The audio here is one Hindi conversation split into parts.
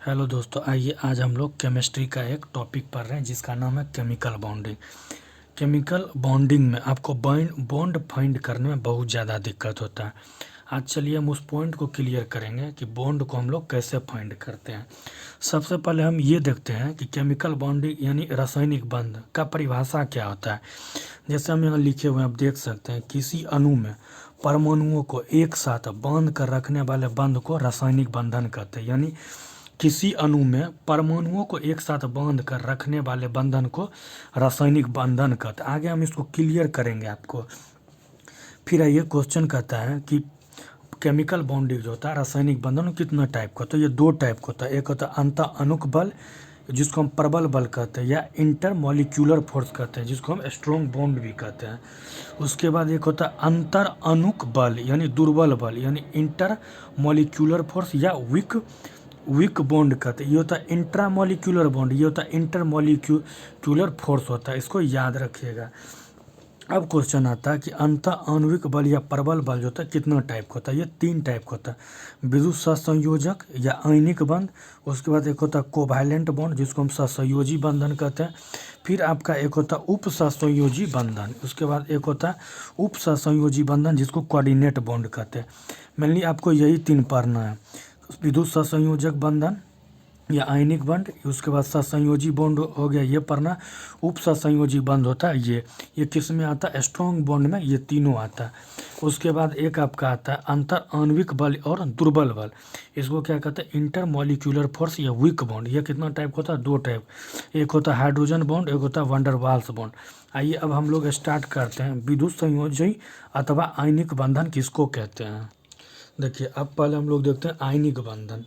हेलो दोस्तों, आइए आज हम लोग केमिस्ट्री का एक टॉपिक पढ़ रहे हैं जिसका नाम है केमिकल बॉन्डिंग। केमिकल बॉन्डिंग में आपको बॉन्ड फाइंड करने में बहुत ज़्यादा दिक्कत होता है। आज चलिए हम उस पॉइंट को क्लियर करेंगे कि बॉन्ड को हम लोग कैसे फाइंड करते हैं। सबसे पहले हम ये देखते हैं कि केमिकल बॉन्डिंग यानी रासायनिक बंध का परिभाषा क्या होता है। जैसे हम यहाँ लिखे हुए हैं, आप देख सकते हैं, किसी अणु में परमाणुओं को एक साथ बांध कर रखने वाले बंध को रासायनिक बंधन कहते हैं। यानी किसी अणु में परमाणुओं को एक साथ बांध कर रखने वाले बंधन को रासायनिक बंधन कहते हैं। आगे हम इसको क्लियर करेंगे आपको। फिर ये क्वेश्चन कहता है कि केमिकल बॉन्डिंग जो होता है रासायनिक बंधन कितना टाइप का होता है। ये दो टाइप का होता है। एक होता है अंतः अणुक बल जिसको हम प्रबल बल कहते हैं, या इंटर मॉलिक्यूलर फोर्स कहते हैं जिसको हम स्ट्रॉन्ग बॉन्ड भी कहते हैं। उसके बाद एक होता है अंतर अणुक बल यानी दुर्बल बल यानी इंटर मॉलिक्यूलर फोर्स या वीक बॉन्ड कहते हैं। ये होता है इंट्रा मॉलिक्यूलर बॉन्ड, ये होता है इंटर मॉलिक्यूलर फोर्स होता है। इसको याद रखिएगा। अब क्वेश्चन आता है कि अंतः आणविक बल या प्रबल बल जो होता है कितना टाइप का होता है। ये तीन टाइप का होता है, विद्युत सहसंयोजक या आयनिक बंध। उसके बाद एक होता है कोवैलेंट बॉन्ड जिसको हम सहसंयोजी बंधन कहते हैं। फिर आपका एक होता है उप सहसंयोजी बंधन। उसके बाद एक होता है उप सहसंयोजी बंधन जिसको कोऑर्डिनेट बॉन्ड कहते हैं। मेनली आपको यही तीन पढ़ना है, विद्युत सहसंयोजक बंधन या आयनिक बंध। उसके बाद सहसंयोजी बॉन्ड हो गया, ये पढ़ना। उप सहसंयोजी बंध होता है ये किस में आता है, स्ट्रॉन्ग बॉन्ड में ये तीनों आता है। उसके बाद एक आपका आता है अंतर आणविक बल और दुर्बल बल। इसको क्या कहते हैं, इंटर मॉलिक्यूलर फोर्स या वीक बॉन्ड। ये कितना टाइप का होता है, दो टाइप। एक होता है हाइड्रोजन बॉन्ड, एक होता है वंडर वाल्स बॉन्ड। आइए अब हम लोग स्टार्ट करते हैं। विद्युत संयोजी अथवा आयनिक बंधन किसको कहते हैं। देखिए अब पहले हम लोग देखते हैं आयनिक बंधन।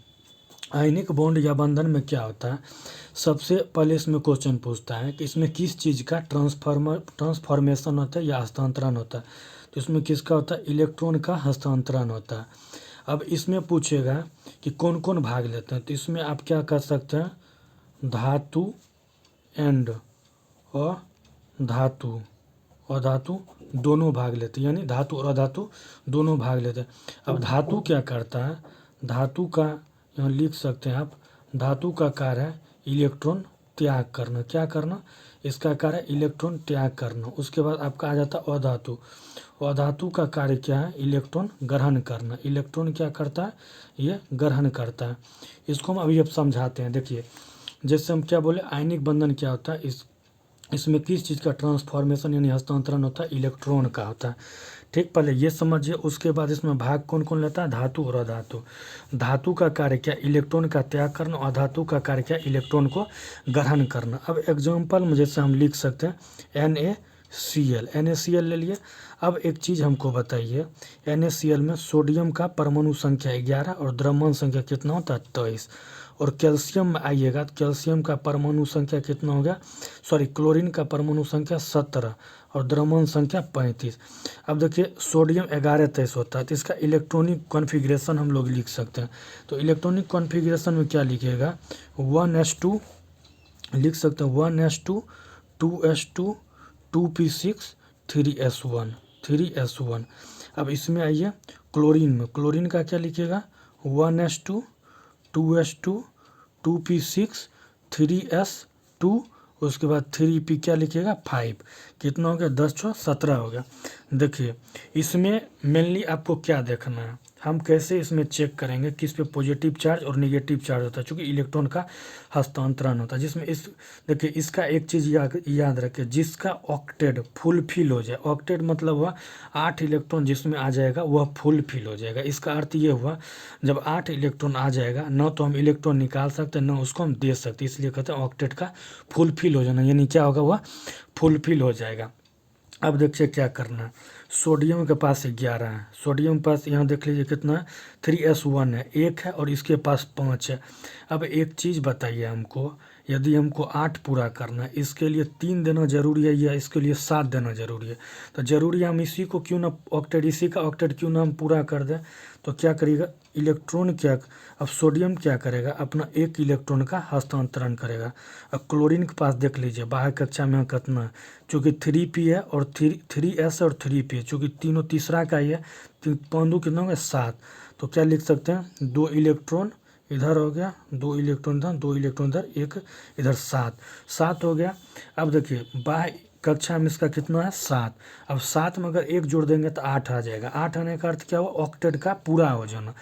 आयनिक बॉन्ड या बंधन में क्या होता है, सबसे पहले इसमें क्वेश्चन पूछता है कि इसमें किस चीज़ का ट्रांसफॉर्मेशन होता है या हस्तांतरण होता है। तो इसमें किसका होता है, इलेक्ट्रॉन का हस्तांतरण होता है। अब इसमें पूछेगा कि कौन कौन भाग लेते हैं। तो इसमें आप क्या कर सकते हैं, धातु एंड अधातु और धातु दोनों भाग लेते हैं, यानी धातु और अधातु दोनों भाग लेते हैं। अब धातु क्या करता है, धातु का यहाँ लिख सकते हैं आप, धातु का कार्य है इलेक्ट्रॉन त्याग करना। क्या करना, इसका कार्य है इलेक्ट्रॉन त्याग करना। उसके बाद आपका आ जाता है अधातु। अधातु का कार्य क्या है, इलेक्ट्रॉन ग्रहण करना। इलेक्ट्रॉन क्या करता है, ये ग्रहण करता है। इसको हम अभी अब समझाते हैं। देखिए जैसे हम क्या बोले, आयनिक बंधन क्या होता है, इसमें किस चीज़ का ट्रांसफॉर्मेशन यानी हस्तांतरण होता है, इलेक्ट्रॉन का होता है। ठीक, पहले ये समझिए। उसके बाद इसमें भाग कौन कौन लेता है, धातु और अधातु। धातु का कार्य क्या, इलेक्ट्रॉन का त्याग करना। और अधातु का कार्य क्या, इलेक्ट्रॉन को ग्रहण करना। अब एग्जाम्पल में जैसे हम लिख सकते हैं NaCl ले लिए। अब एक चीज़ हमको बताइए, NaCl में सोडियम का परमाणु संख्या 11 और द्रव्यमान संख्या कितना होता है, 23। और कैल्शियम में आइएगा तो कैल्शियम का परमाणु संख्या कितना हो गया, सॉरी क्लोरीन का परमाणु संख्या 17 और द्रव्यमान संख्या 35। अब देखिए सोडियम 11-23 होता है, तो इसका इलेक्ट्रॉनिक कॉन्फ़िगरेशन हम लोग लिख सकते हैं। तो इलेक्ट्रॉनिक कॉन्फ़िगरेशन में क्या लिखिएगा, 1s2 लिख सकते हैं, 1s2 2s2 2p6 3s1। अब इसमें आइए क्लोरीन में, क्लोरीन का क्या लिखिएगा, 1s2 2s2 2p6 3s2। उसके बाद 3p क्या लिखिएगा, 5। कितना हो गया, 10-17 हो गया। देखिए इसमें मेनली आपको क्या देखना है, हम कैसे इसमें चेक करेंगे किस पे पॉजिटिव चार्ज और नेगेटिव चार्ज होता है, चूँकि इलेक्ट्रॉन का हस्तांतरण होता है। जिसमें देखिए इसका एक चीज़ याद रखें, जिसका ऑक्टेट फुल फिल हो जाए, ऑक्टेट मतलब हुआ 8 इलेक्ट्रॉन जिसमें आ जाएगा वह फुल फिल हो जाएगा। इसका अर्थ ये हुआ जब 8 इलेक्ट्रॉन आ जाएगा न तो हम इलेक्ट्रॉन निकाल सकते न उसको हम दे सकते, इसलिए कहते हैं ऑक्टेट का फुल फिल हो जाना, यानी क्या होगा, वह फुल फिल हो जाएगा। अब देखिए क्या करना है, सोडियम के पास 11 है, सोडियम के पास यहाँ देख लीजिए कितना है, 3s1 है, एक है, और इसके पास 5 है। अब एक चीज़ बताइए हमको, यदि हमको 8 पूरा करना है, इसके लिए 3 देना जरूरी है या इसके लिए 7 देना जरूरी है। तो जरूरी है हम इसी को क्यों ना ऑक्टेट, इसी का ऑक्टेट क्यों ना हम पूरा कर दें। तो क्या करेगा इलेक्ट्रॉन, क्या अब सोडियम क्या करेगा, अपना एक इलेक्ट्रॉन का हस्तांतरण करेगा। अब क्लोरीन के पास देख लीजिए बाह्य कक्षा में कितना है, चूँकि 3p है और 3s और 3p है, चूँकि तीनों तीसरा का ही है, 5 कितना होगा, 7। तो क्या लिख सकते हैं, 2 इलेक्ट्रॉन इधर हो गया, 2 इलेक्ट्रॉन इधर, 2 इलेक्ट्रॉन इधर, एक इधर, 7 7 हो गया। अब देखिए बाह्य कक्षा में इसका कितना है 7। अब 7 में अगर एक जोड़ देंगे तो 8 आ जाएगा। 8 आने का अर्थ क्या हुआ, ऑक्टेट का पूरा हो जाना।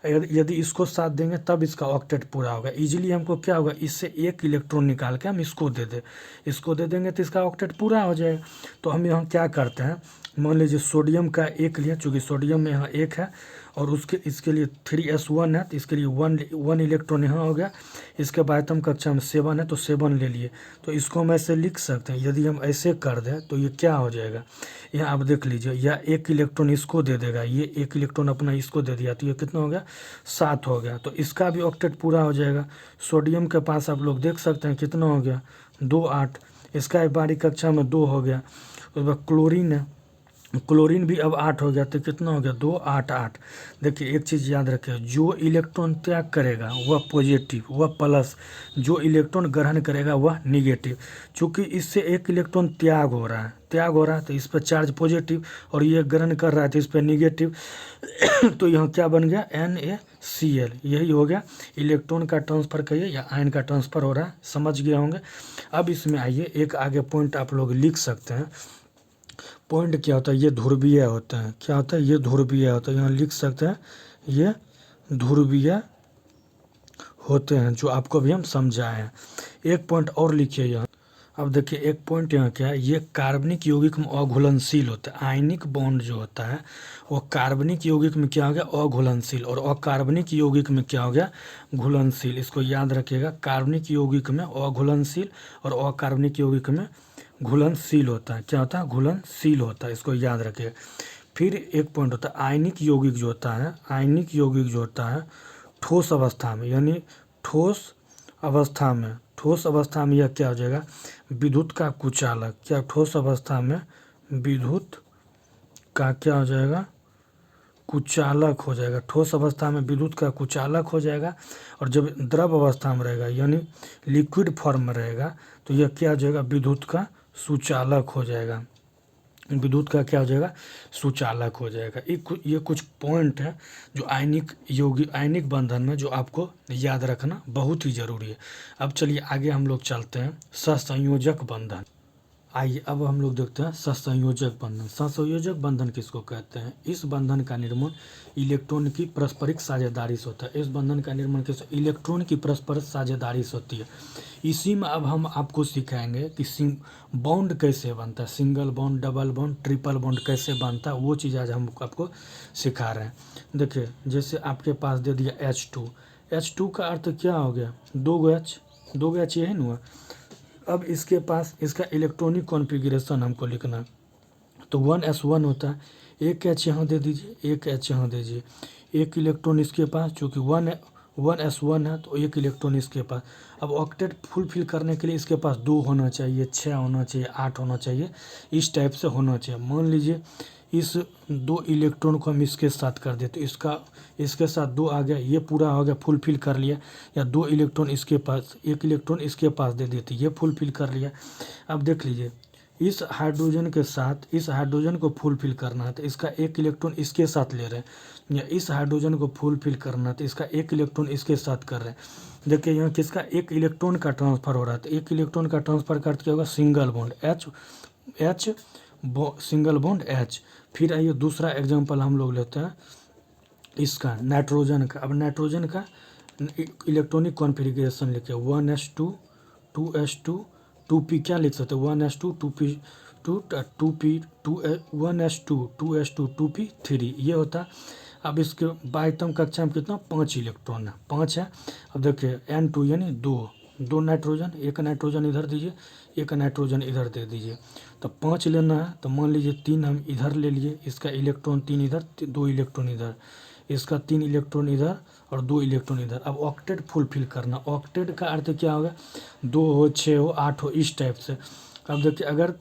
यदि इसको 7 देंगे तब इसका ऑक्टेट पूरा होगा। इजीली हमको क्या होगा, इससे एक इलेक्ट्रॉन निकाल के हम इसको दे दें, इसको दे देंगे तो इसका ऑक्टेट पूरा हो जाएगा। तो हम यहाँ क्या करते हैं, मान लीजिए सोडियम का एक लिए, चूँकि सोडियम में यहाँ एक है और उसके इसके लिए 3s1 है, तो इसके लिए वन इलेक्ट्रॉन यहाँ हो गया। इसके बाह्यतम कक्षा में 7 है तो 7 ले लिए, तो इसको हम ऐसे लिख सकते हैं। यदि हम ऐसे कर दें तो ये क्या हो जाएगा, यहाँ आप देख लीजिए, या एक इलेक्ट्रॉन इसको दे देगा, ये एक इलेक्ट्रॉन अपना इसको दे दिया, तो ये कितना हो गया 7 हो गया। तो इसका भी ऑक्टेट पूरा हो जाएगा। सोडियम के पास आप लोग देख सकते हैं कितना हो गया 2 8, इसका बाहरी कक्षा में 2 हो गया। उसके बाद क्लोरीन है, क्लोरीन भी अब 8 हो गया, तो कितना हो गया 2 8 8। देखिए एक चीज़ याद रखें, जो इलेक्ट्रॉन त्याग करेगा वह पॉजिटिव, वह प्लस, जो इलेक्ट्रॉन ग्रहण करेगा वह निगेटिव। चूँकि इससे एक इलेक्ट्रॉन त्याग हो रहा है तो इस पर चार्ज पॉजिटिव, और ये ग्रहण कर रहा है तो इस पर निगेटिव। तो यहाँ क्या बन गया NaCl, यही हो गया। इलेक्ट्रॉन का ट्रांसफ़र कहिए या आयन का ट्रांसफ़र हो रहा है, समझ गए होंगे। अब इसमें आइए एक आगे पॉइंट आप लोग लिख सकते हैं। पॉइंट क्या होता है, ये ध्रुवीय होते हैं। क्या होता है, ये ध्रुवीय होता है। यहाँ लिख सकते हैं ये ध्रुवीय होते हैं, जो आपको भी हम समझाए हैं। एक पॉइंट और लिखिए यहाँ। अब देखिए एक पॉइंट यहाँ क्या है, ये कार्बनिक यौगिक में अघुलनशील होता है। आयनिक बॉन्ड जो होता है वो कार्बनिक यौगिक में क्या हो गया अघुलनशील, और अकार्बनिक यौगिक में क्या हो गया घुलनशील। इसको याद रखिएगा, कार्बनिक यौगिक में अघुलनशील और अकार्बनिक यौगिक में घुलनशील होता है। क्या होता है, घुलनशील होता है, इसको याद रखिए। फिर एक पॉइंट होता है आयनिक यौगिक जो होता है, आयनिक यौगिक जो होता है ठोस अवस्था में, यानी ठोस अवस्था में, ठोस अवस्था में यह क्या हो जाएगा विद्युत का कुचालक। क्या ठोस अवस्था में विद्युत का क्या हो जाएगा कुचालक हो जाएगा। ठोस अवस्था में विद्युत का कुचालक हो जाएगा, और जब द्रव अवस्था में रहेगा यानी लिक्विड फॉर्म में रहेगा तो यह क्या हो जाएगा विद्युत का सुचालक हो जाएगा। विद्युत का क्या हो जाएगा सुचालक हो जाएगा। ये कुछ पॉइंट है जो आयनिक बंधन में जो आपको याद रखना बहुत ही ज़रूरी है। अब चलिए आगे हम लोग चलते हैं सहसंयोजक बंधन। आइए अब हम लोग देखते हैं सहसंयोजक बंधन। सहसंयोजक बंधन किसको कहते हैं, इस बंधन का निर्माण इलेक्ट्रॉन की परस्परिक साझेदारी से होता है। इस बंधन का निर्माण किस इलेक्ट्रॉन की परस्पर साझेदारी से होती है। इसी में अब हम आपको सिखाएंगे कि बॉन्ड कैसे बनता है, single bond, double bond, triple bond कैसे बनता है, वो चीज़ आज हम आपको सिखा रहे हैं। देखिए जैसे आपके पास दे दिया H2 का अर्थ क्या हो गया 2 H यही ना हुआ। अब इसके पास इसका इलेक्ट्रॉनिक कॉन्फ़िगरेशन हमको लिखना, तो 1s1 होता है। एक H यहाँ दे दीजिए, एक H यहाँ दीजिए, एक इलेक्ट्रॉन इसके पास, चूँकि 1s1 है तो एक इलेक्ट्रॉन इसके पास। अब ऑक्टेट फुलफिल करने के लिए इसके पास 2 होना चाहिए, 6 होना चाहिए, 8 होना चाहिए, इस टाइप से होना चाहिए। मान लीजिए इस 2 इलेक्ट्रॉन को हम इसके साथ कर दें तो इसके साथ 2 आ गया, ये पूरा हो गया फुलफिल कर लिया। या 2 इलेक्ट्रॉन इसके पास, एक इलेक्ट्रॉन इसके पास दे देते, ये फुलफिल कर लिया। अब देख लीजिए इस हाइड्रोजन के साथ इस हाइड्रोजन को फुलफिल करना है तो इसका एक इलेक्ट्रॉन इसके साथ ले रहे हैं, या इस हाइड्रोजन को फुलफिल करना है तो इसका एक इलेक्ट्रॉन इसके साथ कर रहे हैं। देखिए यहाँ किसका एक इलेक्ट्रॉन का ट्रांसफ़र हो रहा है, तो एक इलेक्ट्रॉन का ट्रांसफ़र का अर्थ क्या होगा single bond H single bond H। फिर आइए दूसरा एग्जांपल हम लोग लेते हैं इसका नाइट्रोजन का। अब नाइट्रोजन का इलेक्ट्रॉनिक कॉन्फ़िगरेशन लिखे 1s2 2s2 2p, क्या लिख सकते हैं 1s2 2p 1s2 2s2 2p 3, ये होता है। अब इसके बाह्यतम कक्षा में कितना 5 इलेक्ट्रॉन है, 5 है। अब देखिए N2 यानी 2 नाइट्रोजन, एक नाइट्रोजन इधर दीजिए, एक नाइट्रोजन इधर दे दीजिए, तो 5 लेना है। तो मान लीजिए 3 हम इधर ले लिए, इसका इलेक्ट्रॉन 3 इधर, 2 इलेक्ट्रॉन इधर, इसका 3 इलेक्ट्रॉन इधर और 2 इलेक्ट्रॉन इधर। अब ऑक्टेट फुलफिल करना, ऑक्टेट का अर्थ क्या होगा 2 हो, 6 हो, 8 हो, इस टाइप से। अब देखिए अगर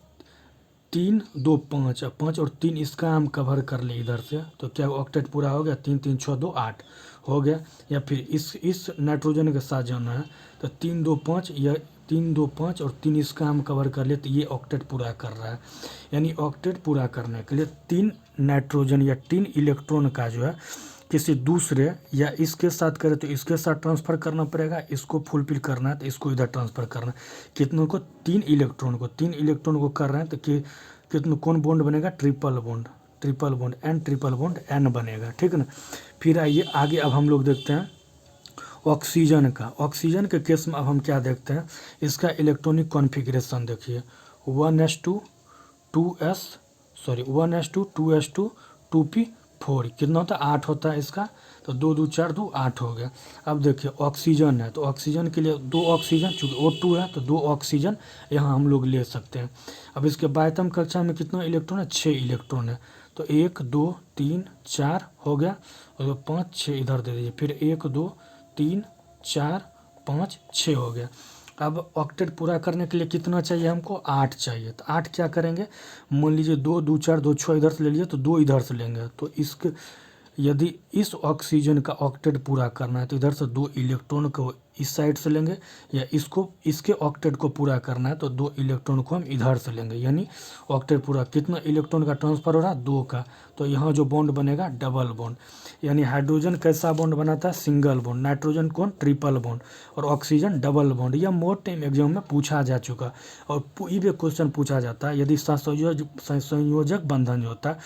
3 2 5 5 और 3 इसका हम कवर कर ले इधर से, तो क्या ऑक्टेट पूरा हो गया, 3 3 6 2 8 हो गया। या फिर इस नाइट्रोजन के साथ जाना है तो 3 2 5 या 3 2 5 और 3 इसका हम कवर कर ले, तो ये ऑक्टेट पूरा कर रहा है। यानी ऑक्टेट पूरा करने के लिए 3 नाइट्रोजन या 3 इलेक्ट्रॉन का जो है किसी दूसरे या इसके साथ करें तो इसके साथ ट्रांसफ़र करना पड़ेगा, इसको फुलफिल करना है तो इसको इधर ट्रांसफ़र करना है। कितनों को? 3 इलेक्ट्रॉन को कर रहे हैं तो कितनों कौन बॉन्ड बनेगा? Triple bond N, triple bond N बनेगा, ठीक है ना। फिर आइए आगे, अब हम लोग देखते हैं ऑक्सीजन के केस में अब हम क्या देखते हैं, इसका इलेक्ट्रॉनिक कॉन्फ़िगरेशन देखिए, 1s2 2s2 2p4 कितना होता है? 8 होता है इसका, तो 2 2 4 2 8 हो गया। अब देखिए ऑक्सीजन है तो ऑक्सीजन के लिए 2 ऑक्सीजन, चूँकि O2 है तो 2 ऑक्सीजन यहाँ हम लोग ले सकते हैं। अब इसके बायतम कक्षा में कितना इलेक्ट्रॉन है? 6 इलेक्ट्रॉन है, तो 1 2 3 4 हो गया, और 5 6 इधर दे दीजिए, फिर 1 2 3 4 5 6 हो गया। अब ऑक्टेट पूरा करने के लिए कितना चाहिए हमको? 8 चाहिए, तो 8 क्या करेंगे, मान लीजिए 2 2 4 2 6 इधर से ले लिए तो 2 इधर से लेंगे, तो इसके यदि इस ऑक्सीजन का ऑक्टेट पूरा करना है तो इधर से 2 इलेक्ट्रॉन को इस साइड से लेंगे, या इसके ऑक्टेट को पूरा करना है तो 2 इलेक्ट्रॉन को हम इधर से लेंगे, यानी ऑक्टेट पूरा। कितना इलेक्ट्रॉन का ट्रांसफ़र हो रहा है? 2 का, तो यहाँ जो बॉन्ड बनेगा डबल बॉन्ड, यानी हाइड्रोजन कैसा बॉन्ड बनाता है? सिंगल बॉन्ड, नाइट्रोजन कौन? ट्रिपल बॉन्ड, और ऑक्सीजन डबल बॉन्ड। यह मोस्ट टाइम एग्जाम में पूछा जा चुका, और ये भी क्वेश्चन पूछा जाता है, यदि संयोजक बंधन जो होता है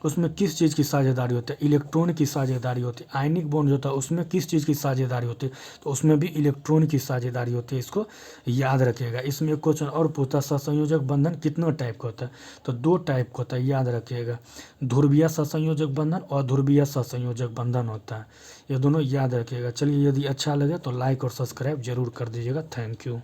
उसमें किस चीज़ की साझेदारी होती है? इलेक्ट्रॉन की साझेदारी होती है। आयनिक बॉन्ड जो होता है उसमें किस चीज़ की साझेदारी होती है? तो उसमें भी इलेक्ट्रॉन की साझेदारी होती है, इसको याद रखिएगा। इसमें एक क्वेश्चन और पूछता है, सहसंयोजक बंधन कितना टाइप का होता है? तो 2 टाइप का होता है, याद रखिएगा। ध्रुवीय सहसंयोजक बंधन और ध्रुवीय सहसंयोजक बंधन होता है, ये दोनों याद रखिएगा। चलिए, यदि अच्छा लगे तो लाइक और सब्सक्राइब जरूर कर दीजिएगा। Thank you.